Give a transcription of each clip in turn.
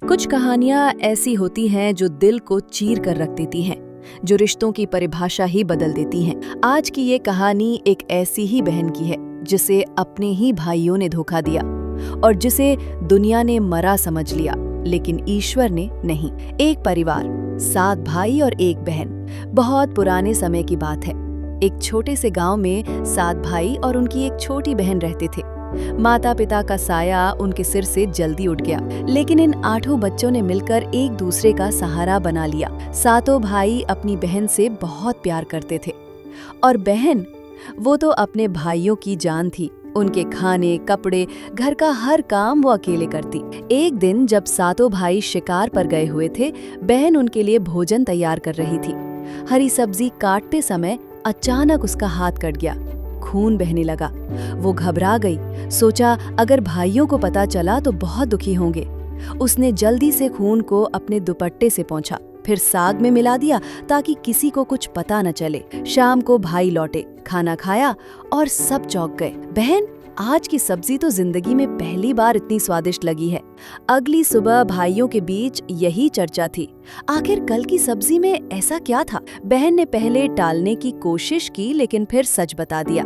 कुछ कहानियां ऐसी होती हैं जो दिल को चीर कर रख देती हैं, जो रिश्तों की परिभाषा ही बदल देती हैं। आज की ये कहानी एक ऐसी ही बहन की है जिसे अपने ही भाइयों ने धोखा दिया और जिसे दुनिया ने मरा समझ लिया, लेकिन ईश्वर ने नहीं। एक परिवार, 7 भाई और 1 बहन। बहुत पुराने समय की बात है। एक छोटे से गांव में 7 भाई और उनकी एक छोटी बहन रहते थे। माता पिता का साया उनके सिर से जल्दी उठ गया, लेकिन इन 8 बच्चों ने मिलकर एक दूसरे का सहारा बना लिया। 7 भाई अपनी बहन से बहुत प्यार करते थे और बहन, वो तो अपने भाइयों की जान थी। उनके खाने, कपड़े, घर का हर काम वो अकेले करती। एक दिन जब 7 भाई शिकार पर गए हुए थे, बहन उनके लिए भोजन तैयार कर रही थी। हरी सब्जी काटते समय अचानक उसका हाथ कट गया। खून बहने लगा। वो घबरा गई। सोचा अगर भाइयों को पता चला तो बहुत दुखी होंगे। उसने जल्दी से खून को अपने दुपट्टे से पोंछा, फिर साग में मिला दिया ताकि किसी को कुछ पता न चले। शाम को भाई लौटे, खाना खाया और सब चौंक गए। बहन, आज की सब्जी तो जिंदगी में पहली बार इतनी स्वादिष्ट लगी है। अगली सुबह भाइयों के बीच यही चर्चा थी। आखिर कल की सब्जी में ऐसा क्या था? बहन ने पहले टालने की कोशिश की, लेकिन फिर सच बता दिया।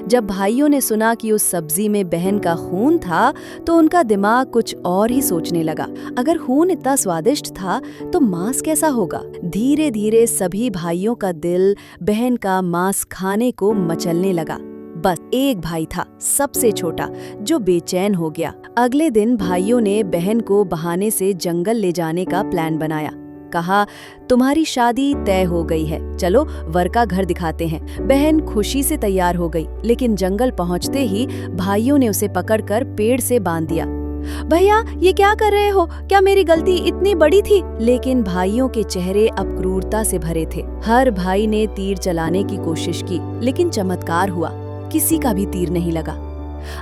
जब भाइयों ने सुना कि उस सब्जी में बहन का खून था, तो उनका दिमाग कुछ और ही सोचने लगा। अगर खून इतना स्वादिष्ट था तो मांस कैसा होगा? धीरे धीरे सभी भाइयों का दिल बहन का मांस खाने को मचलने लगा। बस एक भाई था, सबसे छोटा, जो बेचैन हो गया। अगले दिन भाइयों ने बहन को बहाने से जंगल ले जाने का प्लान बनाया। कहा, तुम्हारी शादी तय हो गई है, चलो वर का घर दिखाते हैं। बहन खुशी से तैयार हो गई, लेकिन जंगल पहुंचते ही भाइयों ने उसे पकड़कर पेड़ से बांध दिया। भैया, ये क्या कर रहे हो? क्या मेरी गलती इतनी बड़ी थी? लेकिन भाइयों के चेहरे अब क्रूरता से भरे थे। हर भाई ने तीर चलाने की कोशिश की, लेकिन चमत्कार हुआ, किसी का भी तीर नहीं लगा।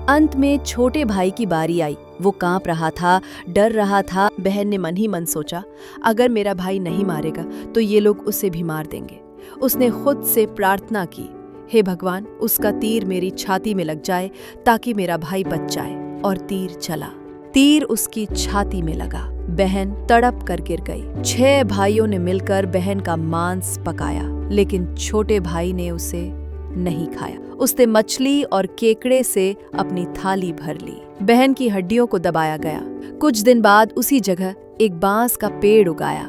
अंत में छोटे भाई की बारी आई। वो कांप रहा था, डर रहा था। बहन ने मन ही मन सोचा, अगर मेरा भाई नहीं मारेगा तो ये लोग उसे भी मार देंगे। उसने खुद से प्रार्थना की, हे भगवान, उसका तीर मेरी छाती में लग जाए ताकि मेरा भाई बच जाए। और तीर चला। तीर उसकी छाती में लगा। बहन तड़प कर गिर गई। 6 भाइयों ने मिलकर बहन का मांस पकाया, लेकिन छोटे भाई ने उसे नहीं खाया। उसने मछली और केकड़े से अपनी थाली भर ली। बहन की हड्डियों को दबाया गया। कुछ दिन बाद उसी जगह एक बांस का पेड़ उगाया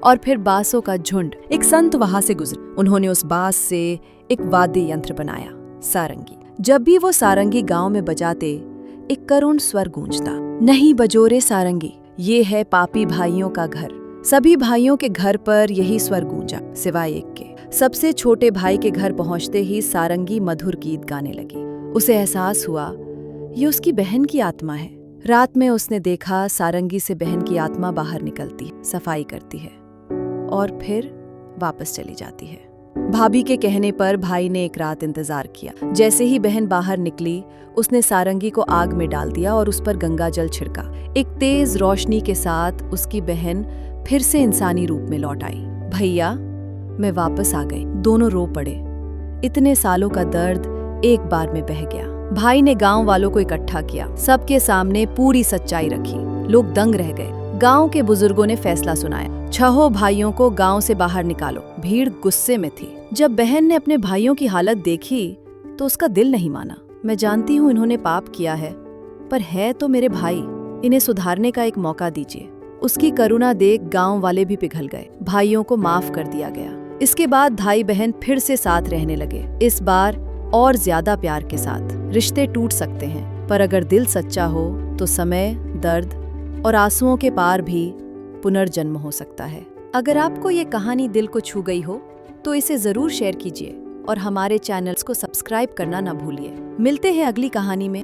और फिर बांसों का झुंड। एक संत वहां से गुजरे। उन्होंने उस बांस से एक वाद्य यंत्र बनाया, सारंगी। जब भी वो सारंगी गांव में बजाते, एक करुण स्वर गूंजता, नहीं बजो रे सारंगी, ये है पापी भाइयों का घर। सभी भाइयों के घर पर यही स्वर गूंजा, सिवाय एक के। सबसे छोटे भाई के घर पहुंचते ही सारंगी मधुर गीत गाने लगी। उसे एहसास हुआ ये उसकी बहन की आत्मा है। रात में उसने देखा सारंगी से बहन की आत्मा बाहर निकलती है, सफाई करती है और फिर वापस चली जाती है। भाभी के कहने पर भाई ने एक रात इंतजार किया। जैसे ही बहन बाहर निकली, उसने सारंगी को आग में डाल दिया और उस पर गंगा जल छिड़का। एक तेज रोशनी के साथ उसकी बहन फिर से इंसानी रूप में लौट आई। भैया, मैं वापस आ गई। दोनों रो पड़े। इतने सालों का दर्द एक बार में बह गया। भाई ने गांव वालों को इकट्ठा किया, सबके सामने पूरी सच्चाई रखी। लोग दंग रह गए। गांव के बुजुर्गों ने फैसला सुनाया, 6 भाइयों को गांव से बाहर निकालो। भीड़ गुस्से में थी। जब बहन ने अपने भाइयों की हालत देखी तो उसका दिल नहीं माना। मैं जानती हूँ इन्होंने पाप किया है, पर है तो मेरे भाई, इन्हें सुधारने का एक मौका दीजिए। उसकी करुणा देख गांव वाले भी पिघल गए। भाइयों को माफ कर दिया गया। इसके बाद भाई बहन फिर से साथ रहने लगे, इस बार और ज्यादा प्यार के साथ। रिश्ते टूट सकते हैं, पर अगर दिल सच्चा हो तो समय, दर्द और आंसुओं के पार भी पुनर्जन्म हो सकता है। अगर आपको ये कहानी दिल को छू गई हो तो इसे जरूर शेयर कीजिए और हमारे चैनल्स को सब्सक्राइब करना ना भूलिए। मिलते हैं अगली कहानी में।